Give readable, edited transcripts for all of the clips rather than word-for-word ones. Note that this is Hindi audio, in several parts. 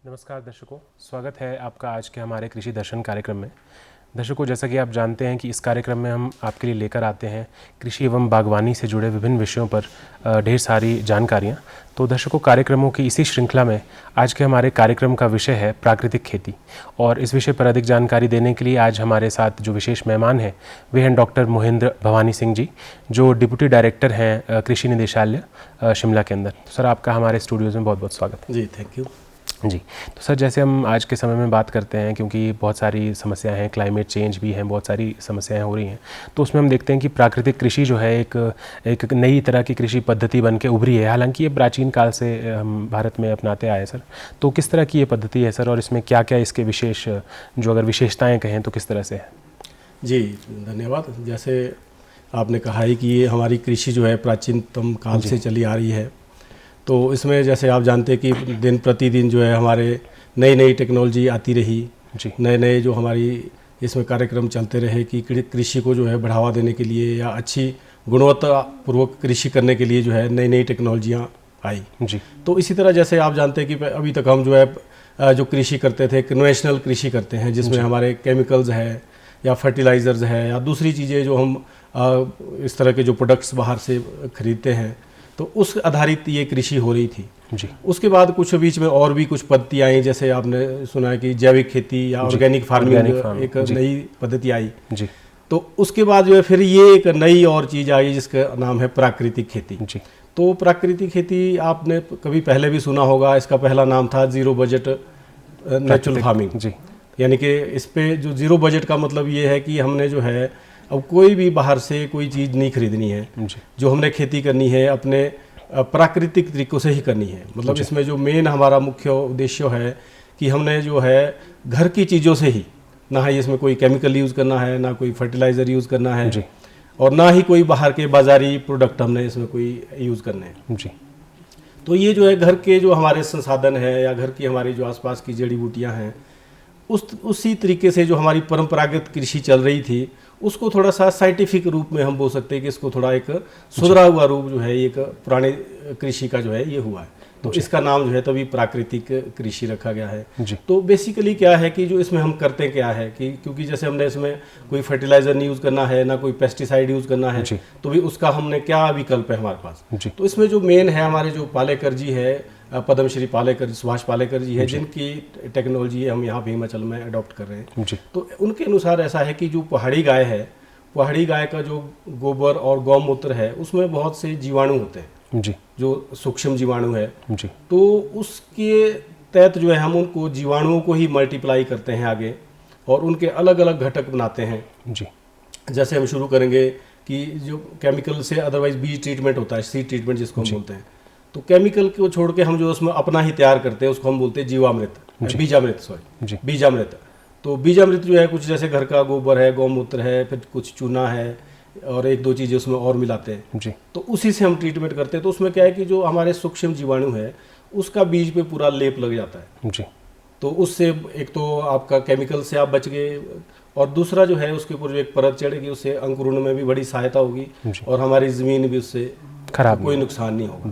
नमस्कार दर्शकों, स्वागत है आपका आज के हमारे कृषि दर्शन कार्यक्रम में। दर्शकों, जैसा कि आप जानते हैं कि इस कार्यक्रम में हम आपके लिए लेकर आते हैं कृषि एवं बागवानी से जुड़े विभिन्न विषयों पर ढेर सारी जानकारियां। तो दर्शकों, कार्यक्रमों की इसी श्रृंखला में आज के हमारे कार्यक्रम का विषय है प्राकृतिक खेती। और इस विषय पर अधिक जानकारी देने के लिए आज हमारे साथ जो विशेष मेहमान हैं वे हैं डॉक्टर मोहिंद्र भवानी सिंह जी, जो डिप्टी डायरेक्टर हैं कृषि निदेशालय शिमला के अंदर। तो सर, आपका हमारे स्टूडियोज़ में बहुत बहुत स्वागत है। जी, थैंक यू। जी, तो सर, जैसे हम आज के समय में बात करते हैं, क्योंकि बहुत सारी समस्याएं हैं, क्लाइमेट चेंज भी हैं, बहुत सारी समस्याएं हो रही हैं, तो उसमें हम देखते हैं कि प्राकृतिक कृषि जो है एक नई तरह की कृषि पद्धति बन के उभरी है। हालांकि ये प्राचीन काल से हम भारत में अपनाते आए सर। तो किस तरह की ये पद्धति है सर, और इसमें क्या क्या इसके विशेष जो अगर विशेषताएँ कहें तो किस तरह से है? जी, धन्यवाद। जैसे आपने कहा है कि ये हमारी कृषि जो है प्राचीनतम काल से चली आ रही है, तो इसमें जैसे आप जानते हैं कि दिन प्रतिदिन जो है हमारे नई नई टेक्नोलॉजी आती रही, नए नए जो हमारी इसमें कार्यक्रम चलते रहे कि कृषि को जो है बढ़ावा देने के लिए या अच्छी गुणवत्तापूर्वक कृषि करने के लिए जो है नई नई टेक्नोलॉजियाँ आई जी। तो इसी तरह जैसे आप जानते हैं कि अभी तक हम जो है जो कृषि करते थे, कन्वेंशनल कृषि करते हैं, जिसमें हमारे केमिकल्स है या फर्टिलाइज़र्स है या दूसरी चीज़ें जो हम इस तरह के जो प्रोडक्ट्स बाहर से खरीदते हैं, तो उस आधारित ये कृषि हो रही थी जी। उसके बाद कुछ बीच में और भी कुछ पद्धति आई, जैसे आपने सुना है कि जैविक खेती या ऑर्गेनिक फार्मिंग एक नई पद्धति आई जी। तो उसके बाद जो है फिर ये एक नई और चीज़ आई जिसका नाम है प्राकृतिक खेती जी। तो प्राकृतिक खेती आपने कभी पहले भी सुना होगा, इसका पहला नाम था जीरो बजट नेचुरल फार्मिंग जी। यानी कि इस पे जो जीरो बजट का मतलब ये है कि हमने जो है अब कोई भी बाहर से कोई चीज़ नहीं खरीदनी है, जो हमने खेती करनी है अपने प्राकृतिक तरीक़ों से ही करनी है। मतलब इसमें जो मेन हमारा मुख्य उद्देश्य है कि हमने जो है घर की चीज़ों से ही, ना ही इसमें कोई केमिकल यूज़ करना है, ना कोई फर्टिलाइज़र यूज़ करना है जी। और ना ही कोई बाहर के बाज़ारी प्रोडक्ट हमने इसमें कोई यूज़ करने हैं जी। तो ये जो है घर के जो हमारे संसाधन है या घर की हमारी जो आसपास की जड़ी बूटियाँ हैं, उसी तरीके से जो हमारी परंपरागत कृषि चल रही थी उसको थोड़ा सा साइंटिफिक रूप में हम बोल सकते हैं कि इसको थोड़ा एक सुधरा हुआ रूप जो है एक पुराने कृषि का जो है ये हुआ है। तो इसका नाम जो है तभी प्राकृतिक कृषि रखा गया है जी। तो बेसिकली क्या है कि जो इसमें हम करते क्या है कि क्योंकि जैसे हमने इसमें कोई फर्टिलाइजर नहीं यूज़ करना है, ना कोई पेस्टिसाइड यूज़ करना है, तो भी उसका हमने क्या विकल्प है हमारे पास जी। तो इसमें जो मेन है हमारे जो पालेकर जी है, पद्मश्री पालेकर, सुभाष पालेकर जी है, जिनकी टेक्नोलॉजी हम यहाँ पे हिमाचल में अडॉप्ट कर रहे हैं जी। तो उनके अनुसार ऐसा है कि जो पहाड़ी गाय है, पहाड़ी गाय का जो गोबर और गौमूत्र है उसमें बहुत से जीवाणु होते हैं जी, जो सूक्ष्म जीवाणु है जी। तो उसके तहत जो है हम उनको जीवाणुओं को ही मल्टीप्लाई करते हैं आगे और उनके अलग अलग घटक बनाते हैं जी। जैसे हम शुरू करेंगे कि जो केमिकल से अदरवाइज बीज ट्रीटमेंट होता है, सीड ट्रीटमेंट जिसको हम बोलते हैं, तो केमिकल को छोड़ के हम जो उसमें अपना ही तैयार करते हैं उसको हम बोलते हैं जीवामृत, बीजामृत। तो बीजामृत जो है कुछ जैसे घर का गोबर है, गौमूत्र है, फिर कुछ चूना है और एक दो चीज़ें उसमें और मिलाते हैं जी। तो उसी से हम ट्रीटमेंट करते हैं। तो उसमें क्या है कि जो हमारे सूक्ष्म जीवाणु है उसका बीज पे पूरा लेप लग जाता है जी। तो उससे एक तो आपका केमिकल से आप बच गए और दूसरा जो है उसके ऊपर जो एक परत चढ़ेगी उससे अंकुरण में भी बड़ी सहायता होगी और हमारी ज़मीन भी उससे खराब कोई नुकसान नहीं होगा।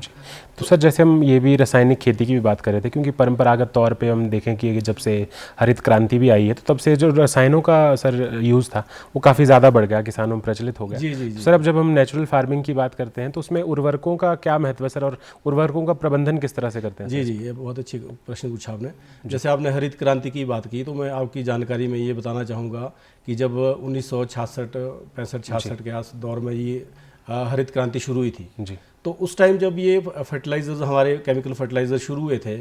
तो सर, जैसे हम ये भी रासायनिक खेती की भी बात कर रहे थे, क्योंकि परंपरागत तौर पे हम देखें कि जब से हरित क्रांति भी आई है तो तब से जो रसायनों का सर यूज़ था वो काफ़ी ज़्यादा बढ़ गया, किसानों में प्रचलित हो गया जी, जी, जी। सर, अब जब हम नेचुरल फार्मिंग की बात करते हैं तो उसमें उर्वरकों का क्या महत्व है सर, और उर्वरकों का प्रबंधन किस तरह से करते हैं? जी जी, ये बहुत अच्छी प्रश्न पूछा आपने। जैसे आपने हरित क्रांति की बात की तो मैं आपकी जानकारी में ये बताना चाहूँगा कि जब 1966 के आस दौर में ये हरित क्रांति शुरू हुई थी जी। तो उस टाइम जब ये फर्टिलाइजर्स हमारे केमिकल फर्टिलाइजर शुरू हुए थे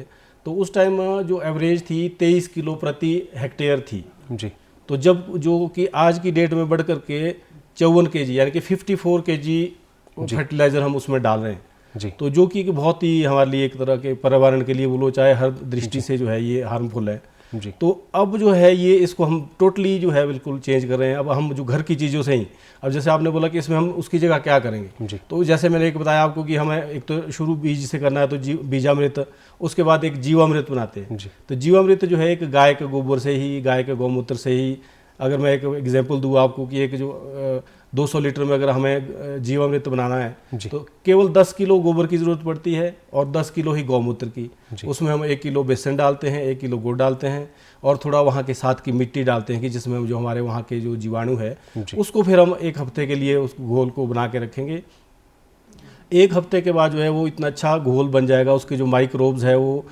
तो उस टाइम जो एवरेज थी 23 किलो प्रति हेक्टेयर थी जी। तो जब जो कि आज की डेट में बढ़ करके 54 kg यानी कि 54 kg फर्टिलाइजर हम उसमें डाल रहे हैं जी। तो जो कि बहुत ही हमारे लिए एक तरह के पर्यावरण के लिए बोलो चाहे हर दृष्टि से जो है ये हार्मफुल है जी। तो अब जो है ये इसको हम टोटली जो है बिल्कुल चेंज कर रहे हैं। अब हम जो घर की चीज़ों से ही, अब जैसे आपने बोला कि इसमें हम उसकी जगह क्या करेंगे जी। तो जैसे मैंने एक बताया आपको कि हमें एक तो शुरू बीज से करना है तो बीजामृत, उसके बाद एक जीवामृत बनाते हैं जी। तो जीवामृत जो है एक गाय के गोबर से ही, गाय के गौमूत्र से ही, अगर मैं एक एग्जांपल दूँ आपको कि एक जो 200 लीटर में अगर हमें जीवामृत बनाना है जी। तो केवल 10 किलो गोबर की ज़रूरत पड़ती है और 10 किलो ही गौमूत्र की। उसमें हम 1 किलो बेसन डालते हैं, 1 किलो गुड़ डालते हैं और थोड़ा वहाँ के साथ की मिट्टी डालते हैं कि जिसमें जो हमारे वहाँ के जो जीवाणु है उसको फिर हम 1 हफ्ते के लिए उस घोल को बना के रखेंगे। 1 हफ्ते के बाद जो है वो इतना अच्छा घोल बन जाएगा, उसके जो माइक्रोब्स है वो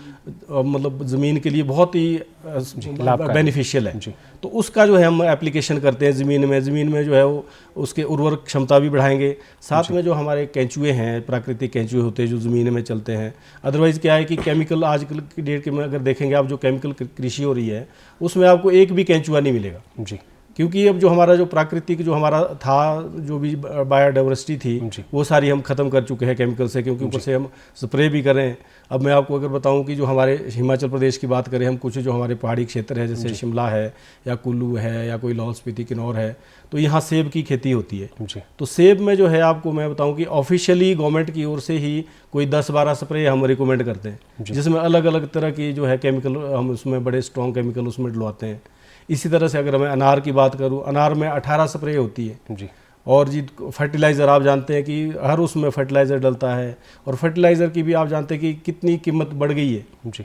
मतलब ज़मीन के लिए बहुत ही बेनिफिशियल है। तो उसका जो है हम एप्लीकेशन करते हैं ज़मीन में जो है वो उसके उर्वरक क्षमता भी बढ़ाएंगे। साथ में जो हमारे केंचुए हैं, प्राकृतिक केंचुए होते हैं जो ज़मीन में चलते हैं। अदरवाइज़ क्या है कि केमिकल आजकल की डेट के में अगर देखेंगे आप, जो केमिकल कृषि हो रही है उसमें आपको एक भी केंचुआ नहीं मिलेगा जी। क्योंकि अब जो हमारा जो प्राकृतिक जो हमारा था, जो भी बायोडाइवर्सिटी थी वो सारी हम ख़त्म कर चुके हैं केमिकल से, क्योंकि ऊपर से हम स्प्रे भी कर रहे हैं। अब मैं आपको अगर बताऊं कि जो हमारे हिमाचल प्रदेश की बात करें हम, कुछ जो हमारे पहाड़ी क्षेत्र है जैसे शिमला है या कुल्लू है या कोई लाहौल स्पीति किन्नौर है, तो यहाँ सेब की खेती होती है। तो सेब में जो है आपको मैं बताऊँ कि ऑफिशियली गवर्नमेंट की ओर से ही कोई 10-12 स्प्रे हम रिकमेंड करते हैं, जिसमें अलग अलग तरह की जो है केमिकल हम उसमें बड़े स्ट्रॉन्ग केमिकल उसमें डलवाते हैं। इसी तरह से अगर मैं अनार की बात करूं, अनार में 18 स्प्रे होती है जी। और जी फर्टिलाइज़र आप जानते हैं कि हर उसमें फर्टिलाइज़र डलता है, और फर्टिलाइज़र की भी आप जानते हैं कि कितनी कीमत बढ़ गई है जी।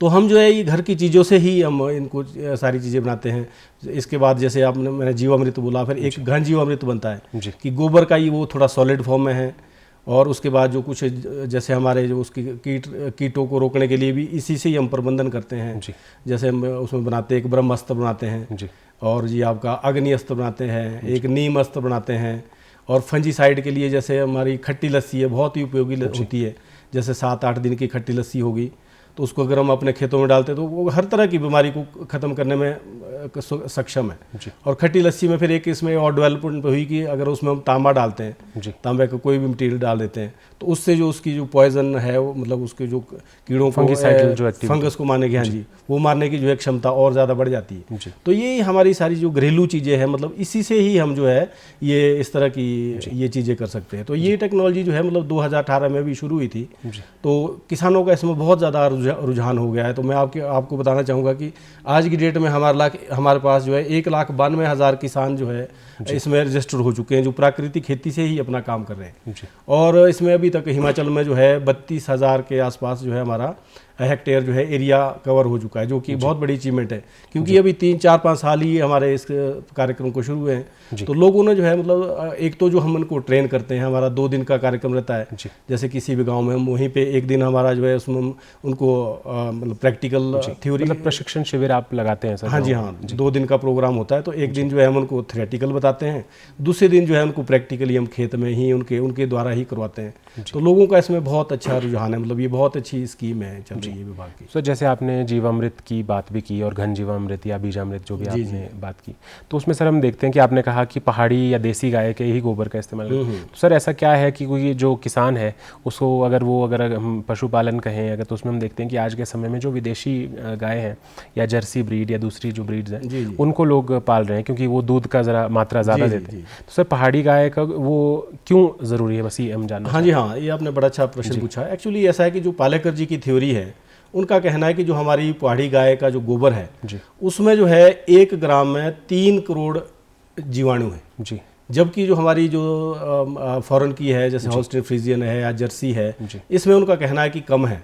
तो हम जो है ये घर की चीज़ों से ही हम इनको सारी चीज़ें बनाते हैं। इसके बाद जैसे मैंने जीवामृत बोला, फिर एक घन जीवामृत बनता है कि गोबर का ही वो थोड़ा सॉलिड फॉर्म में है, और उसके बाद जो कुछ जैसे हमारे जो उसकी कीटों को रोकने के लिए भी इसी से ही हम प्रबंधन करते हैं जी। जैसे हम उसमें बनाते हैं, एक ब्रह्मास्त्र बनाते हैं जी। और जी आपका अग्नि अस्त्र बनाते हैं, एक नीम अस्त्र बनाते हैं। और फंजीसाइड के लिए जैसे हमारी खट्टी लस्सी है, बहुत ही उपयोगी होती है। जैसे 7-8 दिन की खट्टी लस्सी होगी तो उसको अगर हम अपने खेतों में डालते हैं तो वो हर तरह की बीमारी को ख़त्म करने में सक्षम है जी। और खट्टी लस्सी में फिर एक इसमें और डेवलपमेंट हुई कि अगर उसमें हम तांबा डालते हैं, तांबे का कोई भी मटेरियल डाल देते हैं, तो उससे जो उसकी जो पॉइजन है वो मतलब उसके जो कीड़ों को, फंगस को मारने की, हाँ जी, वो मारने की जो है क्षमता और ज़्यादा बढ़ जाती है। तो ये हमारी सारी जो घरेलू चीज़ें हैं, मतलब इसी से ही हम जो है ये इस तरह की ये चीज़ें कर सकते हैं। तो ये टेक्नोलॉजी जो है मतलब 2018 में भी शुरू हुई थी, तो किसानों का इसमें बहुत ज़्यादा रुझान हो गया है। तो मैं आपको बताना चाहूँगा कि आज की डेट में हमारे पास जो है 1,92,000 किसान जो है इसमें रजिस्टर हो चुके हैं, जो प्राकृतिक खेती से ही अपना काम कर रहे हैं। और इसमें अभी तक हिमाचल में जो है 32,000 के आसपास जो है हमारा हेक्टेयर जो है एरिया कवर हो चुका है, जो कि बहुत बड़ी अचीवमेंट है। क्योंकि अभी 3-4-5 साल ही हमारे इस कार्यक्रम को शुरू हुए हैं, तो लोगों ने जो है मतलब एक तो जो हम उनको ट्रेन करते हैं, हमारा 2 दिन का कार्यक्रम रहता है। जैसे किसी भी गांव में हम वहीं पे 1 दिन हमारा जो है उसमें उनको मतलब प्रैक्टिकल थ्योरी, मतलब प्रशिक्षण शिविर आप लगाते हैं सर? हाँ जी, हाँ, 2 दिन का प्रोग्राम होता है। तो एक दिन जो है हम उनको थ्योरेटिकल बताते हैं, दूसरे दिन जो है उनको प्रैक्टिकली हम खेत में ही उनके द्वारा ही करवाते हैं। तो लोगों का इसमें बहुत अच्छा रुझान है, मतलब ये बहुत अच्छी स्कीम है चल रही है विभाग की। तो जैसे आपने जीवामृत की बात भी की और घन जीवामृत या बीजामृत जो भी आपने बात की, तो उसमें सर हम देखते हैं कि आपने कहा कि पहाड़ी या देसी गाय के ही गोबर का इस्तेमाल तो सर ऐसा क्या है कि कोई जो किसान है उसको अगर हम पशुपालन कहें अगर, तो उसमें हम देखते हैं कि आज के समय में जो विदेशी गाय हैं या जर्सी ब्रीड या दूसरी जो ब्रीड्स हैं उनको लोग पाल रहे हैं क्योंकि वो दूध का ज़रा मात्रा ज़्यादा देते हैं। तो सर पहाड़ी गाय का वो क्यों ज़रूरी है, बस ये हम जानना। हाँ जी, हाँ, ये आपने बड़ा अच्छा प्रश्न पूछा है। एक्चुअली ऐसा है कि जो पालेकर जी की थ्योरी है, उनका कहना है कि जो हमारी पहाड़ी गाय का जो गोबर है उसमें जो है 1 ग्राम में 3 करोड़ जीवाणु है जी। जबकि जो हमारी जो फॉरेन की है जैसे हॉल्स्टीन फ्रीजियन है या जर्सी है, इसमें उनका कहना है कि कम है।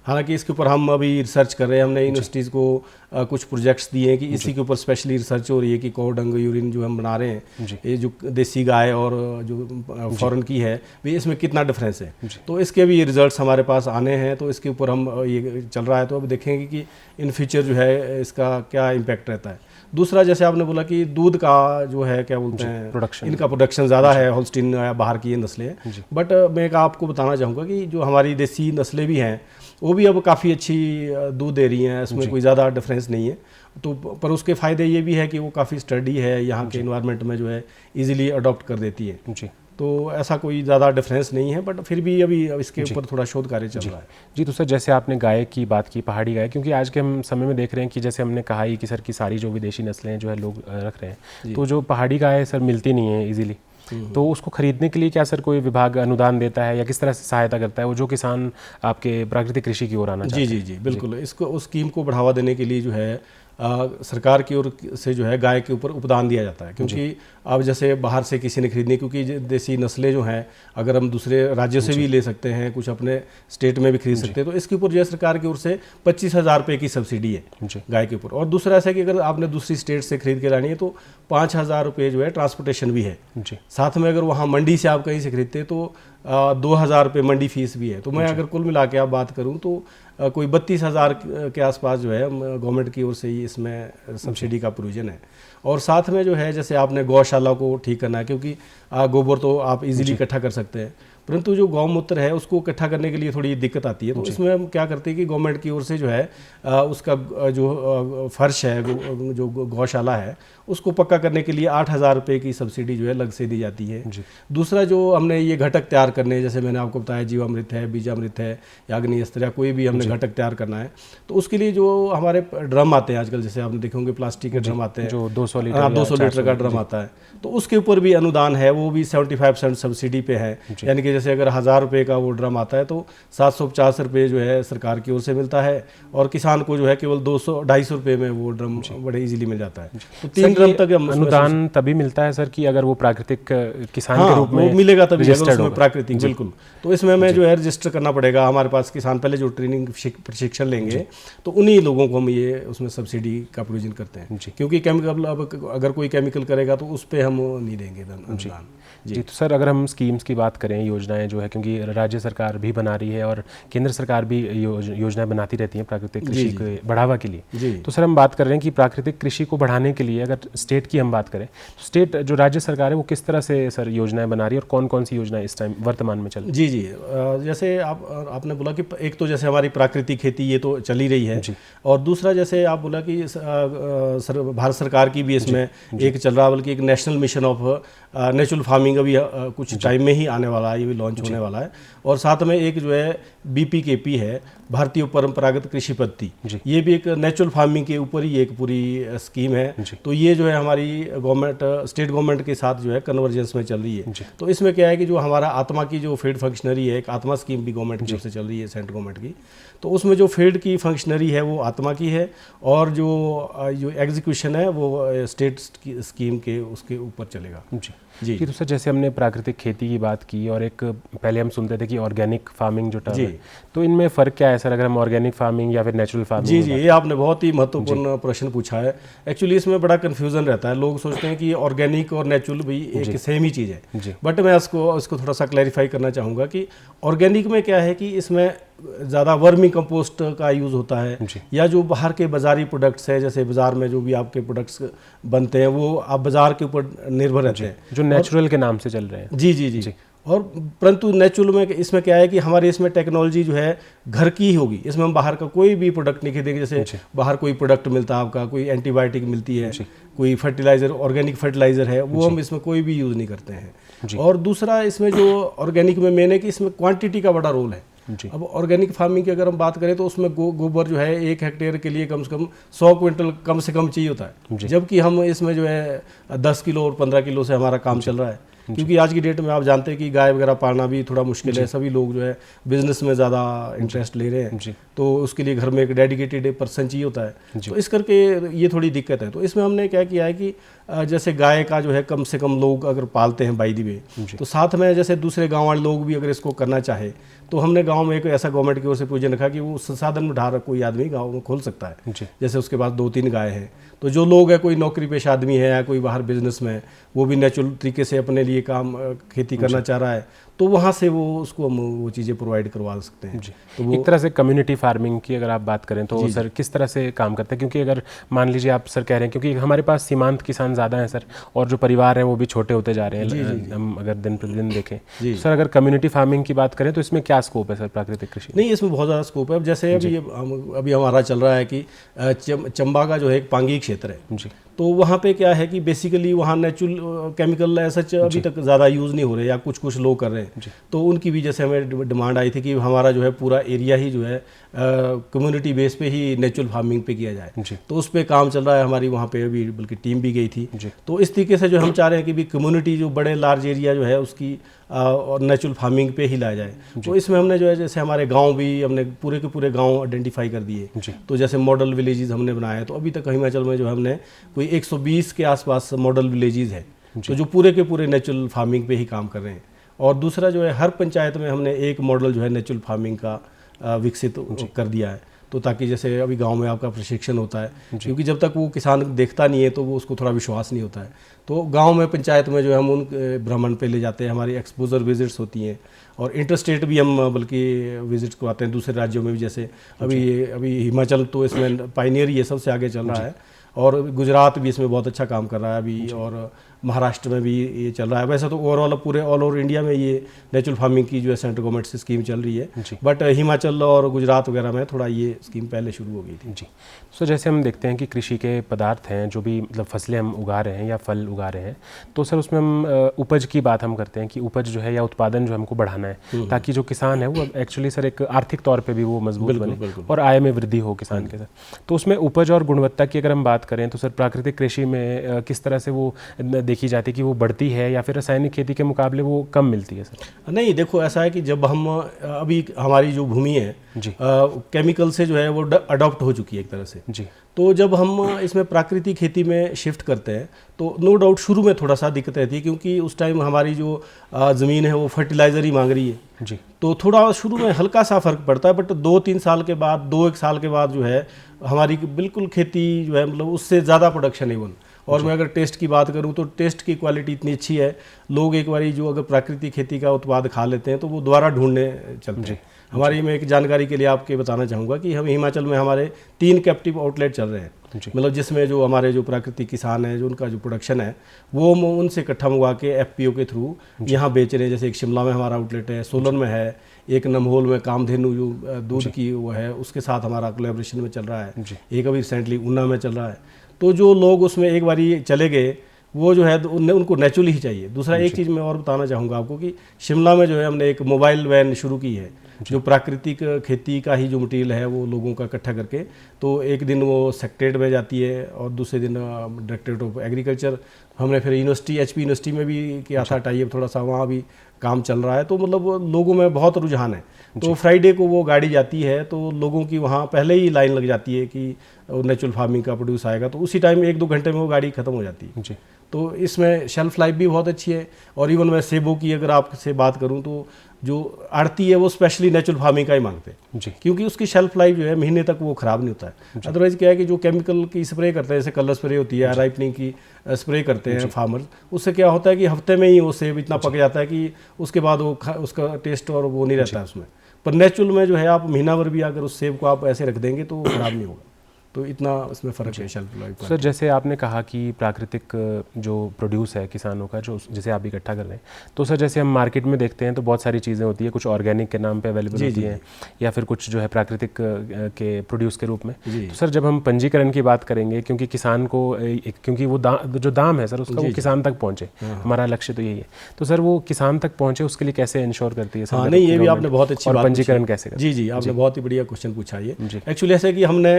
हालांकि इसके ऊपर हम अभी रिसर्च कर रहे हैं, हमने यूनिवर्सिटीज़ को कुछ प्रोजेक्ट्स दिए हैं कि इसी के ऊपर स्पेशली रिसर्च हो रही है कि कौ डंग यूरिन जो हम बना रहे हैं, ये जो देसी गाय और जो फॉरेन की है वे इसमें कितना डिफरेंस है। तो इसके भी रिजल्ट्स हमारे पास आने हैं, तो इसके ऊपर हम ये चल रहा है, तो अब देखेंगे कि इन फ्यूचर जो है इसका क्या इम्पैक्ट रहता है। दूसरा जैसे आपने बोला कि दूध का जो है क्या बोलते हैं प्रोडक्शन, इनका प्रोडक्शन ज़्यादा है, होल्स्टीन या बाहर की ये नस्लें हैं। बट मैं आपको बताना चाहूँगा कि जो हमारी देसी नस्लें भी हैं वो भी अब काफ़ी अच्छी दूध दे रही हैं, इसमें कोई ज़्यादा डिफरेंस नहीं है। तो पर उसके फ़ायदे ये भी है कि वो काफ़ी स्टडी है, यहाँ के इन्वायरमेंट में जो है इजीली अडॉप्ट कर देती है जी। तो ऐसा कोई ज़्यादा डिफरेंस नहीं है, बट फिर भी अभी इसके ऊपर थोड़ा शोध कार्य चल रहा है जी। तो सर जैसे आपने गाय की बात की, पहाड़ी गाय, क्योंकि आज के हम समय में देख रहे हैं कि जैसे हमने कहा ही कि सर की सारी जो विदेशी नस्लें जो है लोग रख रहे हैं, तो जो पहाड़ी गाय सर मिलती नहीं है इजीली, तो उसको खरीदने के लिए क्या सर कोई विभाग अनुदान देता है या किस तरह से सहायता करता है वो जो किसान आपके प्राकृतिक कृषि की ओर आना चाहते हैं? जी, बिल्कुल। इसको उस स्कीम को बढ़ावा देने के लिए जो है सरकार की ओर से जो है गाय के ऊपर उपदान दिया जाता है, क्योंकि अब जैसे बाहर से किसी ने खरीदनी, क्योंकि देसी नस्लें जो हैं अगर हम दूसरे राज्यों से भी ले सकते हैं, कुछ अपने स्टेट में भी खरीद सकते हैं, तो इसके ऊपर जो है सरकार की ओर से 25,000 रुपये की सब्सिडी है गाय के ऊपर। और दूसरा ऐसा है कि अगर आपने दूसरी स्टेट से खरीद के लानी है तो 5,000 रुपये जो है ट्रांसपोर्टेशन भी है। साथ में अगर वहाँ मंडी से आप कहीं से खरीदते हैं तो 2,000 रुपये मंडी फीस भी है। तो मैं अगर कुल मिला के आप बात करूँ तो कोई 32,000 के आसपास जो है गवर्नमेंट की ओर से ही इसमें सब्सिडी का प्रोविजन है। और साथ में जो है जैसे आपने गौशाला को ठीक करना है, क्योंकि गोबर तो आप इजीली इकट्ठा कर सकते हैं, परंतु जो गौमूत्र है उसको इकट्ठा करने के लिए थोड़ी दिक्कत आती है। तो इसमें हम क्या करते हैं कि गवर्नमेंट की ओर से जो है उसका जो फर्श है, जो गौशाला है, उसको पक्का करने के लिए 8,000 रुपये की सब्सिडी जो है अलग से दी जाती है। दूसरा जो हमने ये घटक तैयार करने, जैसे मैंने आपको बताया जीवामृत है, बीजामृत है या अग्निअस्त्र या कोई भी हमने घटक तैयार करना है, तो उसके लिए जो हमारे ड्रम आते हैं आजकल, जैसे आपने देखे होंगे प्लास्टिक के ड्रम आते हैं जो 200 लीटर 200 लीटर का ड्रम आता है, तो उसके ऊपर भी अनुदान है, वो भी 75% सब्सिडी पे है। यानी कि जैसे अगर 1,000 रुपये का वो ड्रम आता है तो 750 रुपये जो है सरकार की ओर से मिलता है, और किसान को जो है केवल 200-250 रुपये में वो ड्रम बड़े इजीली मिल जाता है। तो 3 ड्रम तक अनुदान तभी मिलता है सर कि अगर वो प्राकृतिक किसान के रूप में मिलेगा तभी, अगर उसमें प्राकृतिक, बिल्कुल। तो इसमें हमें जो है रजिस्टर करना पड़ेगा। हमारे पास किसान पहले जो ट्रेनिंग प्रशिक्षण लेंगे तो उन्हीं लोगों को हम ये उसमें सब्सिडी का प्रोविजन करते हैं, क्योंकि केमिकल अब अगर कोई केमिकल करेगा तो उस पर हम नहीं देंगे अनुदान। जी, तो सर अगर हम स्कीम्स की बात करें, योजनाएं जो है, क्योंकि राज्य सरकार भी बना रही है और केंद्र सरकार भी योजनाएं बनाती रहती हैं प्राकृतिक कृषि के बढ़ावा के लिए, तो सर हम बात कर रहे हैं कि प्राकृतिक कृषि को बढ़ाने के लिए अगर स्टेट की हम बात करें तो स्टेट जो राज्य सरकार है वो किस तरह से सर योजनाएं बना रही है और कौन कौन सी योजनाएं इस टाइम वर्तमान में चल रही है? जी, जैसे आपने बोला कि एक तो जैसे हमारी प्राकृतिक खेती ये तो चली रही है, और दूसरा जैसे आप बोला कि भारत सरकार की भी इसमें एक चल रहा, बल्कि एक national mission of natural farming अभी कुछ टाइम में ही आने वाला है, ये भी लॉन्च होने वाला है। और साथ में एक जो है BPKP है, भारतीय परंपरागत कृषि पद्धति, ये भी एक नेचुरल फार्मिंग के ऊपर ही एक पूरी स्कीम है। तो ये जो है हमारी गवर्नमेंट, स्टेट गवर्नमेंट के साथ जो है कन्वर्जेंस में चल रही है। तो इसमें क्या है कि जो हमारा आत्मा की जो फील्ड फंक्शनरी है, एक आत्मा स्कीम भी गवर्नमेंट की ओर से चल रही है, सेंट्रल गवर्नमेंट की, तो उसमें जो फील्ड की फंक्शनरी है वो आत्मा की है, और जो एग्जीक्यूशन है वो स्टेट की स्कीम के उसके ऊपर चलेगा। जी, तो सर जैसे हमने प्राकृतिक खेती की बात की और एक पहले हम सुनते थे कि ऑर्गेनिक फार्मिंग जो टर्म है, तो इनमें फ़र्क क्या है सर, अगर हम ऑर्गेनिक फार्मिंग या फिर नेचुरल फार्मिंग? जी, ये आपने बहुत ही महत्वपूर्ण प्रश्न पूछा है। एक्चुअली इसमें बड़ा कन्फ्यूज़न रहता है, लोग सोचते हैं कि ऑर्गेनिक और नेचुरल भी एक सेम ही चीज़ है, बट मैं इसको थोड़ा सा क्लैरिफाई करना चाहूँगा कि ऑर्गेनिक में क्या है कि इसमें ज़्यादा वर्मी कंपोस्ट का यूज़ होता है, या जो बाहर के बाज़ारी प्रोडक्ट्स है, जैसे बाज़ार में जो भी आपके प्रोडक्ट्स बनते हैं वो आप बाज़ार के ऊपर निर्भर रहते हैं, जो नेचुरल के नाम से चल रहे हैं। जी। और परंतु नेचुरल में इसमें क्या है कि हमारे इसमें टेक्नोलॉजी जो है घर की ही होगी, इसमें हम बाहर का कोई भी प्रोडक्ट नहीं खरीदेंगे। जैसे बाहर कोई प्रोडक्ट मिलता है आपका, कोई एंटीबायोटिक मिलती है, कोई फर्टिलाइज़र, ऑर्गेनिक फर्टिलाइज़र है, वो हम इसमें कोई भी यूज़ नहीं करते हैं। और दूसरा इसमें जो ऑर्गेनिक में मेन है कि इसमें क्वांटिटी का बड़ा रोल है। अब ऑर्गेनिक फार्मिंग की अगर हम बात करें तो उसमें गोबर जो है 1 हेक्टेयर के लिए कम से कम 100 क्विंटल कम से कम चाहिए होता है, जबकि हम इसमें जो है 10 किलो और 15 किलो से हमारा काम चल रहा है। क्योंकि आज की डेट में आप जानते हैं कि गाय वगैरह पालना भी थोड़ा मुश्किल है, सभी लोग जो है बिजनेस में ज़्यादा इंटरेस्ट ले रहे हैं, तो उसके लिए घर में एक डेडिकेटेड पर्सन चाहिए होता है, तो इस करके ये थोड़ी दिक्कत है। तो इसमें हमने क्या किया है कि जैसे गाय का जो है कम से कम लोग अगर पालते हैं बाई दी वे, तो साथ में जैसे दूसरे गाँव वाले लोग भी अगर इसको करना चाहे तो हमने गांव में एक ऐसा गवर्नमेंट की ओर से प्रोविजन रखा कि वो संसाधन धारक कोई आदमी गांव में खोल सकता है। जैसे उसके पास 2-3 गाय हैं, तो जो लोग हैं, कोई नौकरी पेशा आदमी है या कोई बाहर बिजनेस में, वो भी नेचुरल तरीके से अपने लिए काम खेती करना चाह रहा है, तो वहाँ से वो उसको हम वो चीज़ें प्रोवाइड करवा सकते हैं। तो वो एक तरह से कम्युनिटी फार्मिंग की अगर आप बात करें तो सर किस तरह से काम करते हैं? क्योंकि अगर मान लीजिए आप सर कह रहे हैं, क्योंकि हमारे पास सीमांत किसान ज़्यादा हैं सर, और जो परिवार हैं वो भी छोटे होते जा रहे हैं, हम अगर दिन प्रतिदिन देखें, तो सर अगर कम्युनिटी फार्मिंग की बात करें तो इसमें क्या स्कोप है सर प्राकृतिक कृषि? नहीं, इसमें बहुत ज़्यादा स्कोप है। अब जैसे अभी हमारा चल रहा है कि चंबा का जो है एक पांगी क्षेत्र है, तो वहाँ पे क्या है कि बेसिकली वहाँ नेचुरल केमिकल ऐसा अभी तक ज़्यादा यूज़ नहीं हो रहे, या कुछ लोग कर रहे हैं, तो उनकी भी जैसे हमें डिमांड आई थी कि हमारा जो है पूरा एरिया ही जो है कम्युनिटी बेस पे ही नेचुरल फार्मिंग पे किया जाए, तो उस पर काम चल रहा है हमारी, वहाँ पे अभी बल्कि टीम भी गई थी। तो इस तरीके से जो हम चाह रहे हैं कि भी कम्युनिटी जो बड़े लार्ज एरिया जो है उसकी और नेचुरल फार्मिंग पे ही लाया जाए। तो इसमें हमने जो है जैसे हमारे गांव भी हमने पूरे के पूरे गांव आइडेंटिफाई कर दिए। तो जैसे मॉडल विलेजेस हमने बनाए, तो अभी तक हिमाचल में जो है हमने कोई 120 के आसपास मॉडल विलेजेस है, तो जो पूरे के पूरे नेचुरल फार्मिंग पे ही काम कर रहे हैं। और दूसरा जो है हर पंचायत में हमने एक मॉडल जो है नेचुरल फार्मिंग का विकसित कर दिया है। तो ताकि जैसे अभी गांव में आपका प्रशिक्षण होता है, क्योंकि जब तक वो किसान देखता नहीं है तो वो उसको थोड़ा विश्वास नहीं होता है। तो गांव में पंचायत में जो है हम उन भ्रमण पे ले जाते हैं, हमारी एक्सपोजर विजिट्स होती हैं और इंटरस्टेट भी हम बल्कि विजिट करवाते हैं दूसरे राज्यों में भी। जैसे अभी हिमाचल तो इसमें पायनियर ही है, सबसे आगे चल रहा है, और गुजरात भी इसमें बहुत अच्छा काम कर रहा है अभी, और महाराष्ट्र में भी ये चल रहा है। वैसे तो ओवरऑल पूरे ऑल ओवर इंडिया में ये नेचुरल फार्मिंग की जो है सेंट्रल गवर्नमेंट से स्कीम चल रही है, बट हिमाचल और गुजरात वगैरह में थोड़ा ये स्कीम पहले शुरू हो गई थी। जी। सो जैसे हम देखते हैं कि कृषि के पदार्थ हैं, जो भी मतलब फसलें हम उगा रहे हैं या फल उगा रहे हैं, तो सर उसमें हम उपज की बात हम करते हैं कि उपज जो है या उत्पादन जो हमको बढ़ाना है, ताकि जो किसान है वो एक्चुअली सर एक आर्थिक तौर पर भी वो मजबूत बने और आय में वृद्धि हो किसान के साथ। तो उसमें उपज और गुणवत्ता की अगर हम बात करें तो सर प्राकृतिक कृषि में किस तरह से वो देखी जाती है कि वो बढ़ती है या फिर रासायनिक खेती के मुकाबले वो कम मिलती है सर? नहीं, देखो ऐसा है कि जब हम अभी हमारी जो भूमि है केमिकल से जो है वो अडॉप्ट हो चुकी है एक तरह से जी। तो जब हम इसमें प्राकृतिक खेती में शिफ्ट करते हैं तो नो डाउट शुरू में थोड़ा सा दिक्कत रहती है, क्योंकि उस टाइम हमारी जो ज़मीन है वो फर्टिलाइज़र ही मांग रही है जी। तो थोड़ा शुरू में हल्का सा फर्क पड़ता है, बट 2-3 साल के बाद 2-1 साल के बाद जो है हमारी बिल्कुल खेती जो है मतलब उससे ज़्यादा प्रोडक्शन है। और मैं अगर टेस्ट की बात करूं तो टेस्ट की क्वालिटी इतनी अच्छी है, लोग एक बारी जो अगर प्राकृतिक खेती का उत्पाद खा लेते हैं तो वो दोबारा ढूंढने चलते हैं। हमारी मैं एक जानकारी के लिए आपके बताना चाहूँगा कि हम हिमाचल में हमारे 3 कैप्टिव आउटलेट चल रहे हैं, मतलब जिसमें जो हमारे जो प्राकृतिक किसान हैं जो उनका जो प्रोडक्शन है वो उनसे इकट्ठा मंगवा के FPO के थ्रू यहाँ बेच रहे हैं। जैसे एक शिमला में हमारा आउटलेट है, सोलन में है, एक नमहोल में कामधेनु जो दूध की वो है उसके साथ हमारा कोलैबोरेशन में चल रहा है, एक अभी रिसेंटली ऊना में चल रहा है। तो जो लोग उसमें एक बारी चले गए वो जो है उनको नेचुरली ही चाहिए। दूसरा एक चीज़ मैं और बताना चाहूँगा आपको कि शिमला में जो है हमने एक मोबाइल वैन शुरू की है जो प्राकृतिक खेती का ही जो मटेरियल है वो लोगों का इकट्ठा करके, तो एक दिन वो सेक्रेटरीट में जाती है और दूसरे दिन डायरेक्टरेट ऑफ एग्रीकल्चर। हमने फिर यूनिवर्सिटी HP यूनिवर्सिटी में भी किया था टाइप, थोड़ा सा वहाँ भी काम चल रहा है। तो मतलब लोगों में बहुत रुझान है। तो फ्राइडे को वो गाड़ी जाती है तो लोगों की वहाँ पहले ही लाइन लग जाती है कि नेचुरल फार्मिंग का प्रोड्यूस आएगा, तो उसी टाइम 1-2 घंटे में वो गाड़ी ख़त्म हो जाती है। तो इसमें शेल्फ लाइफ भी बहुत अच्छी है। और इवन मैं सेबों की अगर आपसे बात करूं तो जो आड़ती है वो स्पेशली नेचुरल फार्मिंग का ही मांगते हैं जी, क्योंकि उसकी शेल्फ लाइफ जो है महीने तक वो ख़राब नहीं होता है। अदरवाइज क्या है कि जो केमिकल की स्प्रे करते हैं, जैसे कलर स्प्रे होती है, राइपनिंग की स्प्रे करते हैं फार्मर्स, उससे क्या होता है कि हफ्ते में ही वो सेब इतना पक जाता है कि उसके बाद वो उसका टेस्ट और वो नहीं रहता है उसमें। पर नेचुरल में जो है आप महीना भर भी अगर उस सेब को आप ऐसे रख देंगे तो वो ख़राब नहीं होगा। तो इतना इसमें फ़र्क है शेल्फ लाइफ। सर जैसे आपने कहा कि प्राकृतिक जो प्रोड्यूस है किसानों का जो जिसे आप इकट्ठा कर रहे हैं, तो सर जैसे हम मार्केट में देखते हैं तो बहुत सारी चीज़ें होती है, कुछ ऑर्गेनिक के नाम पे अवेलेबल होती हैं या फिर कुछ जो है प्राकृतिक के प्रोड्यूस के रूप में। तो सर जब हम पंजीकरण की बात करेंगे, क्योंकि किसान को क्योंकि वो जो दाम है सर उसका वो किसान तक पहुँचे, हमारा लक्ष्य तो यही है। तो सर वो किसान तक पहुँचे उसके लिए कैसे इंश्योर करती है सर? हाँ, नहीं, ये भी आपने बहुत अच्छी बात, पंजीकरण कैसे? जी, आपने बहुत ही बढ़िया क्वेश्चन पूछा। ये एक्चुअली ऐसे कि हमने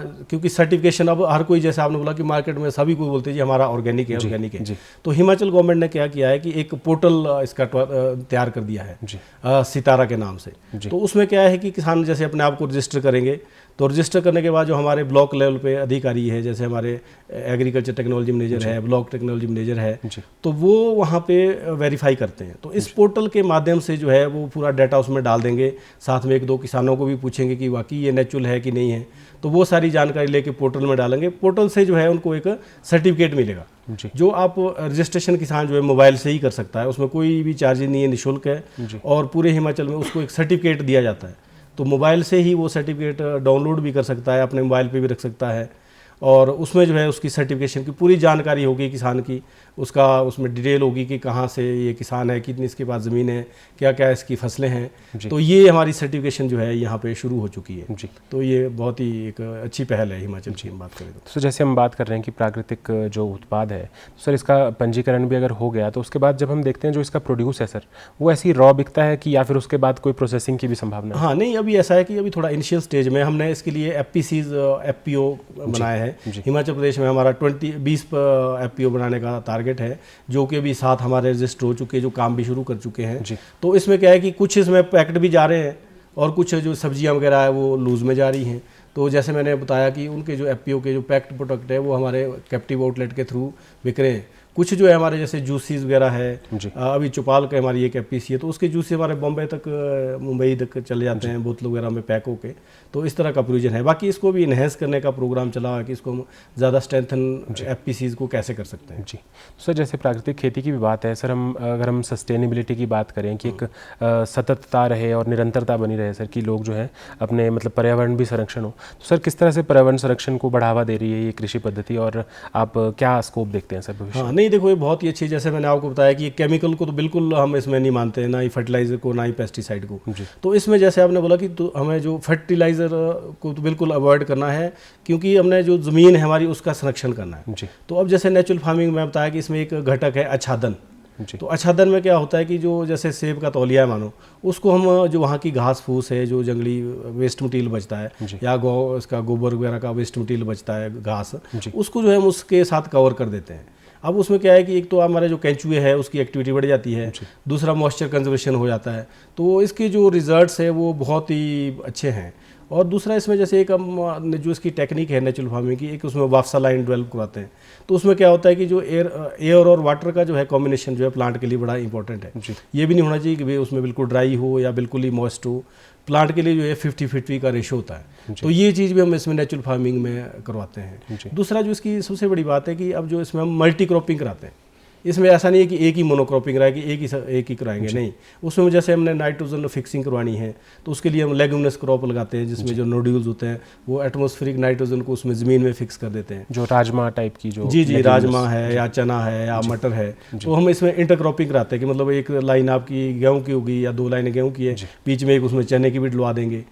क्योंकि सर्टिफिकेशन अब हर कोई, जैसे आपने बोला कि मार्केट में सभी कोई बोलते हैं जी हमारा ऑर्गेनिक है, ऑर्गेनिक है। तो हिमाचल गवर्नमेंट ने क्या किया है कि एक पोर्टल इसका तैयार कर दिया है सितारा के नाम से। तो उसमें क्या है कि किसान जैसे अपने आप को रजिस्टर करेंगे, तो रजिस्टर करने के बाद जो हमारे ब्लॉक लेवल पे अधिकारी है, जैसे हमारे एग्रीकल्चर टेक्नोलॉजी मैनेजर है, ब्लॉक टेक्नोलॉजी मैनेजर है, तो वो वहाँ पे वेरीफाई करते हैं। तो इस पोर्टल के माध्यम से जो है वो पूरा डाटा उसमें डाल देंगे, साथ में 1-2 किसानों को भी पूछेंगे कि वाकई ये नेचुरल है कि नहीं है, तो वो सारी जानकारी लेके पोर्टल में डालेंगे। पोर्टल से जो है उनको एक सर्टिफिकेट मिलेगा जो आप रजिस्ट्रेशन किसान जो है मोबाइल से ही कर सकता है, उसमें कोई भी चार्ज नहीं है, निःशुल्क है। और पूरे हिमाचल में उसको एक सर्टिफिकेट दिया जाता है, तो मोबाइल से ही वो सर्टिफिकेट डाउनलोड भी कर सकता है, अपने मोबाइल पे भी रख सकता है। और उसमें जो है उसकी सर्टिफिकेशन की पूरी जानकारी होगी किसान की, उसका उसमें डिटेल होगी कि कहाँ से ये किसान है, कितनी इसके पास ज़मीन है, क्या क्या इसकी फसलें हैं। तो ये हमारी सर्टिफिकेशन जो है यहाँ पे शुरू हो चुकी है जी। तो ये बहुत ही एक अच्छी पहल है हिमाचल की हम बात करें तो। जैसे हम बात कर रहे हैं कि प्राकृतिक जो उत्पाद है, तो सर इसका पंजीकरण भी अगर हो गया तो उसके बाद जब हम देखते हैं जो इसका प्रोड्यूस है सर, वो ऐसी रॉ बिकता है कि या फिर उसके बाद कोई प्रोसेसिंग की भी संभावना है? हाँ, नहीं, अभी ऐसा है कि अभी थोड़ा इनिशियल स्टेज में हमने इसके लिए FPCs FPO बनाया है, है। हिमाचल प्रदेश में हमारा 20 FPO बनाने का टारगेट है, जो कि अभी 7 हमारे रजिस्टर हो चुके हैं, जो काम भी शुरू कर चुके हैं। तो इसमें क्या है कि कुछ इसमें पैक्ड भी जा रहे हैं और कुछ जो सब्जियां वगैरह है वो लूज़ में जा रही हैं। तो जैसे मैंने बताया कि उनके जो FPO के जो पैक्ड प्रोडक्ट है वो हमारे कैप्टिव आउटलेट के थ्रू बिक रहे हैं। कुछ जो है हमारे जैसे जूसेस वगैरह है, अभी चौपाल का हमारी एक FPC है, तो उसके जूस हमारे बॉम्बे तक, मुंबई तक चले जाते हैं बोतल वगैरह में पैक होके। तो इस तरह का प्रोविजन है। बाकी इसको भी इन्हेंस करने का प्रोग्राम चला है कि इसको हम ज़्यादा स्ट्रेंथन FPCs को कैसे कर सकते हैं। जी सर, जैसे प्राकृतिक खेती की भी बात है सर, अगर हम सस्टेनेबिलिटी की बात करें कि एक सततता रहे और निरंतरता बनी रहे सर, कि लोग जो है अपने मतलब पर्यावरण भी संरक्षण हो, तो सर किस तरह से पर्यावरण संरक्षण को बढ़ावा दे रही है ये कृषि पद्धति, और आप क्या स्कोप देखते हैं सर भविष्य? हाँ, नहीं देखो, ये बहुत ही अच्छी, जैसे मैंने आपको बताया कि केमिकल को तो बिल्कुल हम इसमें नहीं मानते हैं, ना ही फर्टिलाइज़र को, ना ही पेस्टिसाइड को। तो इसमें जैसे आपने बोला कि तो हमें जो फर्टिलाइज़र को तो बिल्कुल अवॉइड करना है, क्योंकि हमने जो ज़मीन है हमारी उसका संरक्षण करना है। तो अब जैसे नेचुरल फार्मिंग में बताया कि इसमें एक घटक है आच्छादन। तो आच्छादन में क्या होता है कि जो जैसे सेब का तौलिया है मानो, उसको हम जो वहाँ की घास फूस है, जो जंगली वेस्ट मटीरियल बचता है, या इसका गोबर वगैरह का वेस्ट मटीरियल बचता है घास, उसको जो है हम उसके साथ कवर कर देते हैं। अब उसमें क्या है कि एक तो हमारे जो केंचुए है उसकी एक्टिविटी बढ़ जाती है, दूसरा मॉइस्चर कंजर्वेशन हो जाता है। तो इसके जो रिजल्ट्स है वो बहुत ही अच्छे हैं। और दूसरा इसमें जैसे एक हम जो इसकी टेक्निक है नेचुरल फार्मिंग की, एक उसमें वाफ्सा लाइन डेवलप करवाते हैं। तो उसमें क्या होता है कि जो एयर और वाटर का जो है कॉम्बिनेशन जो है प्लांट के लिए बड़ा इंपॉर्टेंट है। ये भी नहीं होना चाहिए कि भाई उसमें बिल्कुल ड्राई हो या बिल्कुल ही मॉइस्ट हो। प्लांट के लिए जो है 50-50 का रेशो होता है। तो ये चीज़ भी हम इसमें नेचुरल फार्मिंग में करवाते हैं। दूसरा जो इसकी सबसे बड़ी बात है कि अब जो इसमें हम मल्टी क्रॉपिंग कराते हैं, इसमें ऐसा नहीं है कि एक ही मोनोक्रॉपिंग रहा कि एक ही कराएंगे, नहीं। उसमें जैसे हमने नाइट्रोजन फिक्सिंग करवानी है तो उसके लिए हम लेग्यूमिनस क्रॉप लगाते हैं, जिसमें जो नोड्यूल्स होते हैं वो एटमॉस्फेरिक नाइट्रोजन को उसमें ज़मीन में फिक्स कर देते हैं। जो राजमा टाइप की जो जी राजमा है या चना है या मटर है, तो हम इसमें इंटरक्रॉपिंग कराते हैं कि मतलब एक लाइन आपकी गेहूँ की होगी या 2 लाइनें गेहूँ की है, बीच में एक उसमें चने की भी डलवा देंगे,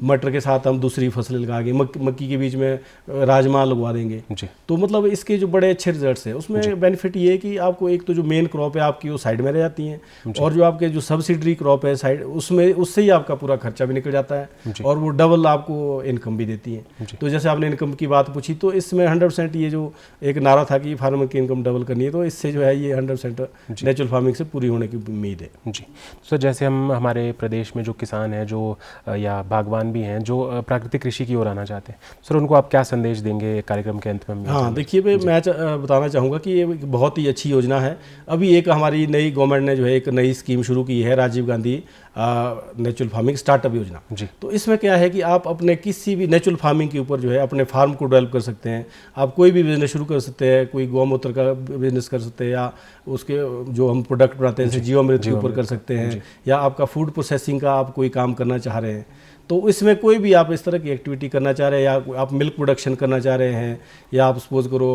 मटर के साथ हम दूसरी फसल लगाएंगे, मक्की के बीच में राजमा लगवा देंगे। तो मतलब इसके जो बड़े अच्छे रिजल्ट्स हैं, उसमें बेनिफिट ये है कि आपको एक तो जो मेन क्रॉप है आपकी वो साइड में रह जाती हैं, और जो आपके जो सब्सिडरी क्रॉप है साइड, उसमें उससे ही आपका पूरा खर्चा भी निकल जाता है और वो डबल आपको इनकम भी देती है। तो जैसे आपने इनकम की बात पूछी, तो इसमें 100% ये जो एक नारा था कि फार्मर की इनकम डबल करनी है, तो इससे जो है ये 100% नेचुरल फार्मिंग से पूरी होने की उम्मीद है। जी सर, जैसे हम हमारे प्रदेश में जो किसान हैं जो या बागवान भी हैं जो प्राकृतिक कृषि की ओर आना चाहते हैं, सर उनको आप क्या संदेश देंगे कार्यक्रम के अंत में? हाँ देखिए भाई, मैं बताना चाहूँगा कि ये बहुत ही अच्छी योजना है। अभी एक हमारी नई गवर्नमेंट ने जो है एक नई स्कीम शुरू की है, Rajiv Gandhi natural farming startup योजना। तो इसमें क्या है कि आप अपने किसी भी नेचुरल फार्मिंग के ऊपर जो है अपने फार्म को डेवलप कर सकते हैं। आप कोई भी बिजनेस शुरू कर सकते हैं, कोई गौमूत्र का बिजनेस कर सकते हैं, या उसके जो हम प्रोडक्ट बनाते हैं जैसे जीवामृत के ऊपर कर सकते हैं, या आपका फूड प्रोसेसिंग का आप कोई काम करना चाह रहे हैं। तो इसमें कोई भी आप इस तरह की एक्टिविटी करना चाह रहे हैं, या आप मिल्क प्रोडक्शन करना चाह रहे हैं, या आप सपोज करो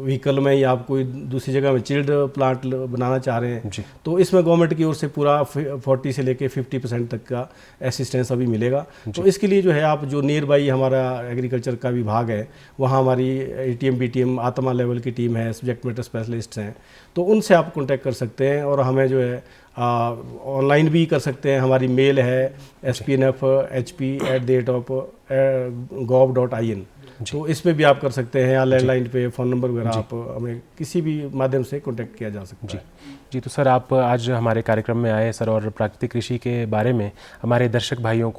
व्हीकल में या आप कोई दूसरी जगह में चिल्ड प्लांट बनाना चाह रहे हैं, तो इसमें गवर्नमेंट की ओर से पूरा 40 से लेके 50% तक का असिस्टेंस अभी मिलेगा। तो इसके लिए जो है आप जो नियर बाई हमारा एग्रीकल्चर का विभाग है, वहाँ हमारी ATM BTM आत्मा लेवल की टीम है, सब्जेक्ट मैटर स्पेशलिस्ट हैं, तो उनसे आप कॉन्टैक्ट कर सकते हैं। और हमें जो है ऑनलाइन भी कर सकते हैं। हमारी मेल है spnfhp@gov.in, तो इस पे भी आप कर सकते हैं, या लैंडलाइन पे फ़ोन नंबर वगैरह आप हमें किसी भी माध्यम से कॉन्टैक्ट किया जा सकता है। जी, तो सर आप आज हमारे कार्यक्रम में आए सर, और प्राकृतिक कृषि के बारे में हमारे दर्शक भाइयों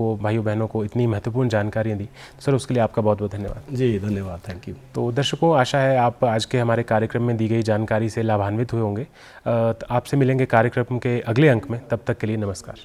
बहनों को इतनी महत्वपूर्ण जानकारियाँ दी, सर उसके लिए आपका बहुत बहुत धन्यवाद। जी धन्यवाद, थैंक यू। तो दर्शकों, आशा है आप आज के हमारे कार्यक्रम में दी गई जानकारी से लाभान्वित हुए होंगे। आपसे मिलेंगे कार्यक्रम के अगले अंक में, तब तक के लिए नमस्कार।